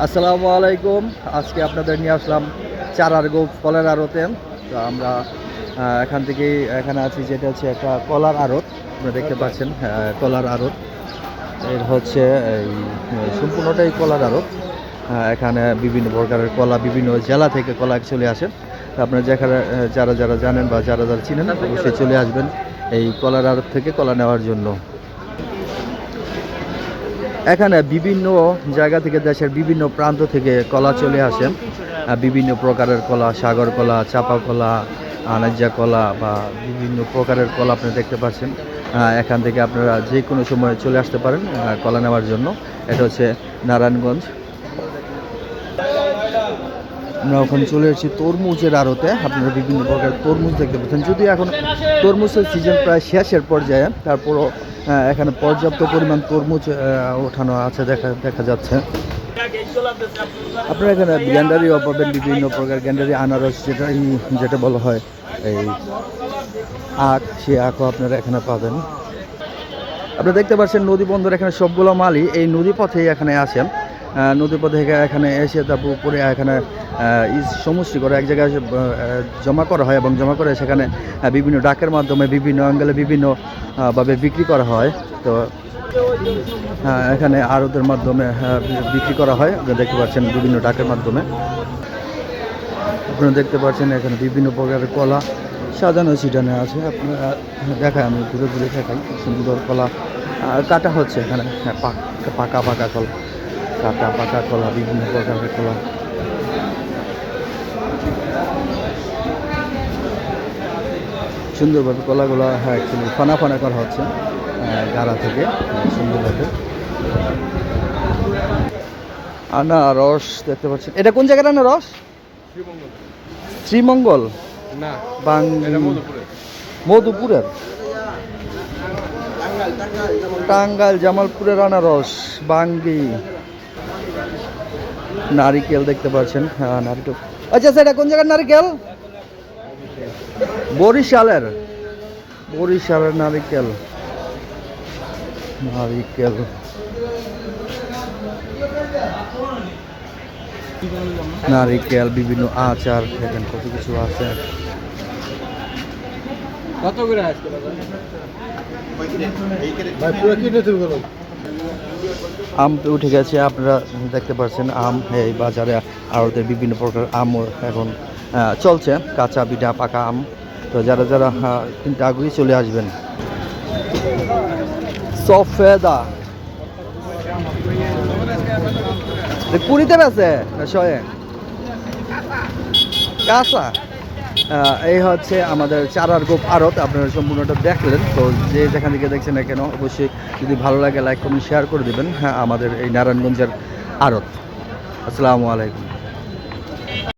আসসালামু আলাইকুম। আজকে আপনাদের নিয়ে আসলাম চারার গোপ ফলের আড়তে। তো আমরা এখান থেকেই এখানে আছি, যেটা হচ্ছে একটা কলার আড়ত। আপনারা দেখতে পাচ্ছেন কলার আড়ত। এর হচ্ছে এই সম্পূর্ণটাই কলার আড়ত। এখানে বিভিন্ন প্রকারের কলা, বিভিন্ন জেলা থেকে কলা চলে আসে। তো আপনারা যেখানে যারা যারা জানেন বা যারা যারা চিনেন অবশ্যই চলে আসবেন এই কলার আড়ত থেকে কলা নেওয়ার জন্য। এখানে বিভিন্ন জায়গা থেকে, দেশের বিভিন্ন প্রান্ত থেকে কলা চলে আসে। বিভিন্ন প্রকারের কলা, সাগর কলা, চাপা কলা, আনাজ্জা কলা বা বিভিন্ন প্রকারের কলা আপনি দেখতে পাচ্ছেন। এখান থেকে আপনারা যে কোনো সময় চলে আসতে পারেন কলা নেওয়ার জন্য। এটা হচ্ছে নারায়ণগঞ্জ। আমরা ওখানে চলে এসেছি তরমুজের আড়তে। আপনারা বিভিন্ন প্রকার তরমুজ দেখতে পাচ্ছেন। যদিও এখন তরমুজের সিজন প্রায় শেষের পর্যায়ে, তারপরও এখানে পর্যাপ্ত পরিমাণ তরমুজ ওঠানো আছে দেখা যাচ্ছে। আপনারা এখানে গ্যান্ডারিও পাবেন, বিভিন্ন প্রকার গ্যান্ডারি, আনারস যেটা বলা হয় এই আখ, সেই আখও আপনারা এখানে পাবেন। আপনারা দেখতে পাচ্ছেন নদী বন্দর, এখানে সবগুলো মালই এই নদী পথেই এখানে আসেন। নদী পথে এখানে এসে তারপর উপরে এখানে সমষ্টি করে এক জায়গায় জমা করা হয় এবং জমা করে সেখানে বিভিন্ন ডাকের মাধ্যমে বিভিন্ন অ্যাঙ্গেলে বিভিন্নভাবে বিক্রি করা হয়। তো এখানে আড়তের মাধ্যমে বিক্রি করা হয়। আপনারা দেখতে পাচ্ছেন বিভিন্ন ডাকের মাধ্যমে। আপনারা দেখতে পাচ্ছেন এখানে বিভিন্ন প্রকারের কলা সাজানো ছিটানো আছে। আপনারা দেখায়, আমি ঘুরে ঘুরে দেখাই। সুন্দর কলা কাটা হচ্ছে এখানে, পাকা পাকা কলা, কাটা পাকা কলা, বিভিন্ন প্রকারের কলা। সুন্দরভাবে কলাগুলো অ্যাকচুয়ালি ফানা ফানা করা হচ্ছে গাড়া থেকে সুন্দরভাবে। আনারস দেখতে পাচ্ছেন। এটা কোন জায়গার আনারস? শ্রীমঙ্গল না, মধুপুরের, টাঙ্গাইল জামালপুরের আনারস বাঙ্গি। নারিকেল দেখতে পাচ্ছেন। নারিকেল, আচ্ছা সেটা কোন জায়গার নারিকেল? বরিশালের নারিকেল। নারিকেল, বিভিন্ন আচার, এখানে কত কিছু আছে। কত করে আজকে আম উঠে গেছে। আপনারা দেখতে পাচ্ছেন আম এই বাজারে আড়তে বিভিন্ন প্রকার আম এখন চলছে, কাঁচা পিঠা পাকা আম। তো যারা যারা কিনতে আগ্রহী চলে আসবেন। সফেদা কুড়িতে বেছে শয়ে কাঁচা। এই হচ্ছে আমাদের চারার গোপ আড়ত। আপনারা সম্পূর্ণটা দেখলেন। তো যে যেখান থেকে দেখছেন না কেন অবশ্যই যদি ভালো লাগে লাইক কমেন্ট শেয়ার করে দেবেন। আমাদের এই নারায়ণগঞ্জের আড়ত। আসসালামু আলাইকুম।